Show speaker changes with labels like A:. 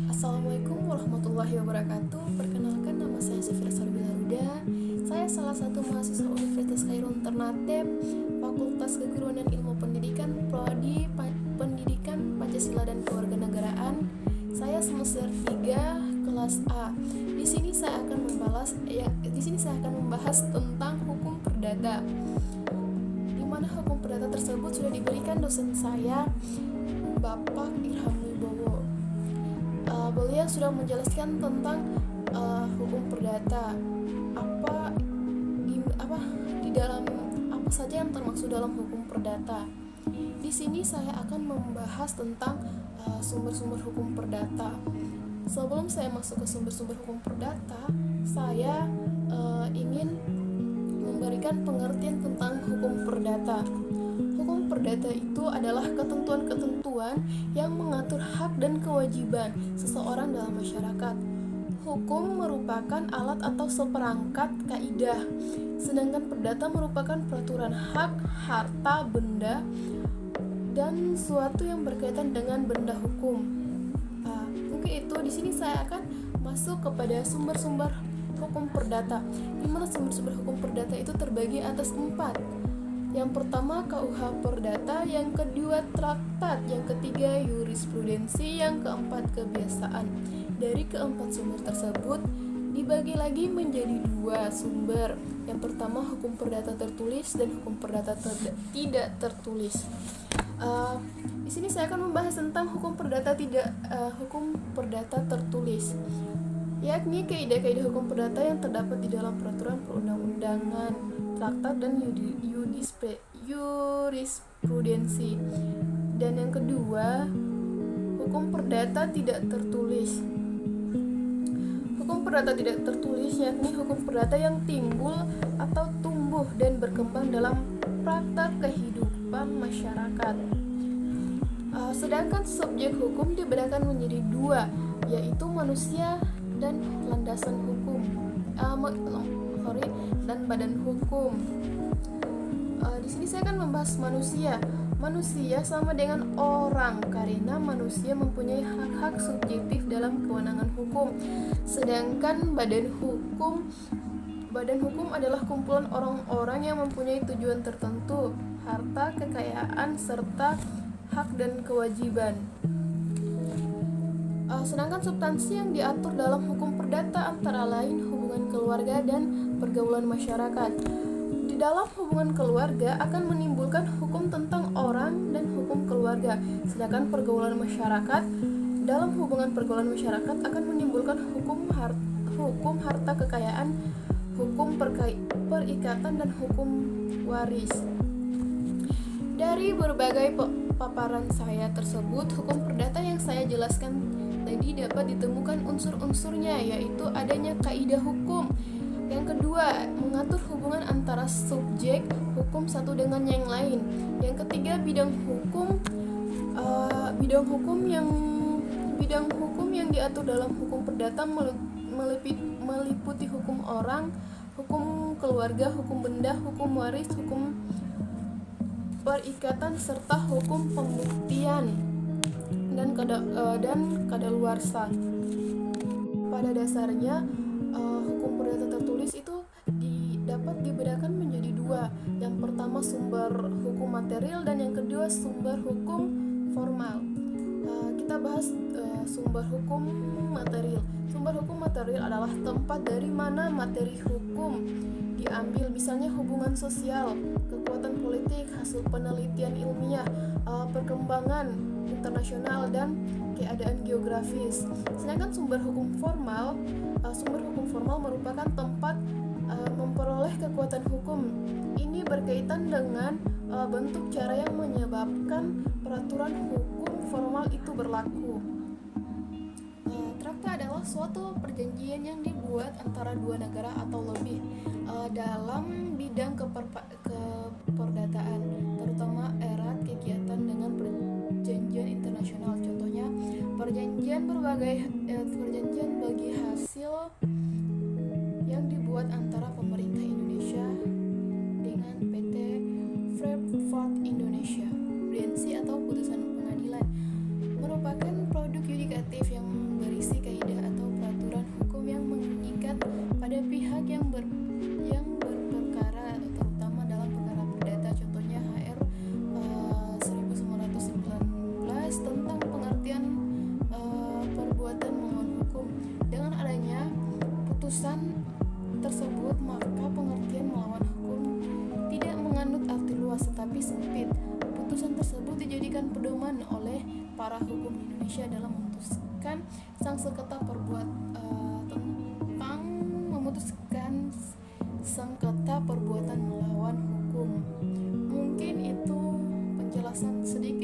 A: Assalamualaikum warahmatullahi wabarakatuh. Perkenalkan, nama saya Sifira Sarbila Huda. Saya salah satu mahasiswa Universitas Khairul Ternate, Fakultas Keguruan dan Ilmu Pendidikan, Prodi Pendidikan Pancasila dan Kewarganegaraan. Saya semester 3 kelas A. Di sini saya akan membahas tentang hukum perdata. Di mana hukum perdata tersebut sudah diberikan dosen saya, Bapak Irham Wibowo. Beliau sudah menjelaskan tentang hukum perdata, di dalam apa saja yang termaksud dalam hukum perdata. Di sini saya akan membahas tentang sumber-sumber hukum perdata. Sebelum saya masuk ke sumber-sumber hukum perdata, saya ingin memberikan pengertian tentang hukum perdata. Hukum perdata itu adalah ketentuan-ketentuan yang mengatur hak dan kewajiban seseorang dalam masyarakat. Hukum merupakan alat atau seperangkat kaidah, sedangkan perdata merupakan peraturan hak, harta, benda, dan suatu yang berkaitan dengan benda hukum. Mungkin itu. Di sini saya akan masuk kepada sumber-sumber hukum perdata, di mana sumber-sumber hukum perdata itu terbagi atas 4. Yang pertama KUH Perdata, yang kedua traktat, yang ketiga jurisprudensi, yang keempat kebiasaan. Dari keempat sumber tersebut dibagi lagi menjadi 2 sumber. Yang pertama hukum perdata tertulis dan hukum perdata tidak tertulis. Di sini saya akan membahas tentang hukum perdata tertulis, yakni kaidah-kaidah hukum perdata yang terdapat di dalam peraturan perundang-undangan, traktat, dan jurisprudensi. Dan yang kedua, hukum perdata tidak tertulis. Hukum perdata tidak tertulis yakni hukum perdata yang timbul atau tumbuh dan berkembang dalam praktek kehidupan masyarakat. Sedangkan subjek hukum dibedakan menjadi 2, yaitu manusia dan landasan hukum. Dan badan hukum. Di sini saya akan membahas manusia. Manusia sama dengan orang karena manusia mempunyai hak-hak subjektif dalam kewenangan hukum. Sedangkan badan hukum adalah kumpulan orang-orang yang mempunyai tujuan tertentu, harta, kekayaan, serta hak dan kewajiban. Sedangkan substansi yang diatur dalam hukum perdata antara lain hubungan keluarga dan pergaulan masyarakat. Di dalam hubungan keluarga akan menimbulkan hukum tentang orang dan hukum keluarga, sedangkan pergaulan masyarakat, dalam hubungan pergaulan masyarakat akan menimbulkan hukum harta kekayaan, hukum perikatan, dan hukum waris. Dari berbagai paparan saya tersebut, hukum perdata yang saya jelaskan tadi dapat ditemukan unsur-unsurnya, yaitu adanya kaidah hukum. Yang kedua, mengatur hubungan antara subjek hukum satu dengan yang lain. Yang ketiga, bidang hukum yang diatur dalam hukum perdata meliputi hukum orang, hukum keluarga, hukum benda, hukum waris, hukum perikatan, serta hukum pembuktian dan kadaluarsa. Pada dasarnya hukum perdata tertulis itu dapat dibedakan menjadi 2. Yang pertama sumber hukum material dan yang kedua sumber hukum formal. Kita bahas sumber hukum material. Sumber hukum material adalah tempat dari mana materi hukum diambil, misalnya hubungan sosial, kekuatan politik, hasil penelitian ilmiah, perkembangan internasional, dan keadaan geografis. Sedangkan sumber hukum formal merupakan tempat memperoleh kekuatan hukum. Ini berkaitan dengan bentuk cara yang menyebabkan peraturan hukum formal itu berlaku. Traktat adalah suatu perjanjian yang dibuat antara 2 negara atau lebih dalam bidang keperdataan, terutama erat kegiatan dengan perjanjian internasional. Contohnya, perjanjian bagi hasil yang dibuat antara pemerintah Indonesia dengan PT Freeport Indonesia. Prudensi atau putusan pengadilan merupakan produk yudikatif yang memberi yang berperkara, terutama dalam perkara perdata. Contohnya HR 1919 tentang pengertian perbuatan melawan hukum. Dengan adanya putusan tersebut, maka pengertian melawan hukum tidak menganut arti luas tetapi sempit. Putusan tersebut dijadikan pedoman oleh para hukum Indonesia dalam memutuskan sengketa perbuatan melawan hukum. Mungkin itu penjelasan sedikit